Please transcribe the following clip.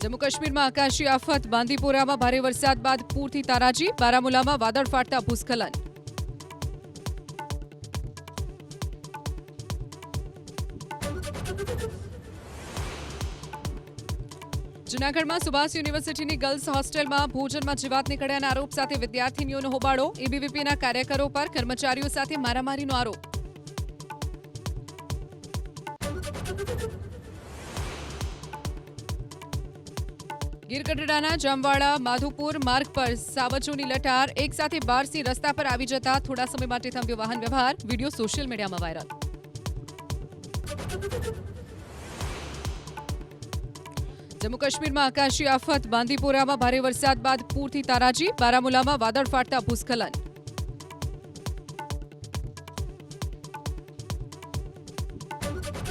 જમ્મુ કાશ્મીરમાં આકાશી આફત, બાંદીપોરામાં ભારે વરસાદ બાદ પૂરથી તારાજી, બારામુલામાં વાદળ ફાટતા ભૂસ્ખલન. જૂનાગઢમાં સુભાષ યુનિવર્સિટીની ગર્લ્સ હોસ્ટેલમાં ભોજનમાં જીવાત નીકળ્યાના આરોપ સાથે વિદ્યાર્થીનીઓનો હોબાળો, એબીવીપીના કાર્યકરો પર કર્મચારીઓ સાથે મારામારીનો આરોપ. ગીરગઢડાના જામવાડા માધુપુર માર્ગ પર સાવજોની લટાર, એક સાથે 12 સિંહ રસ્તા પર આવી જતા થોડા સમય માટે થંભ્યો વાહન વ્યવહાર, વિડીયો સોશિયલ મીડિયામાં વાયરલ. જમ્મુ કાશ્મીરમાં આકાશી આફત, બાંદીપોરામાં ભારે વરસાદ બાદ પૂરથી તારાજી, બારામુલામાં વાદળ ફાટતા ભૂસ્ખલન.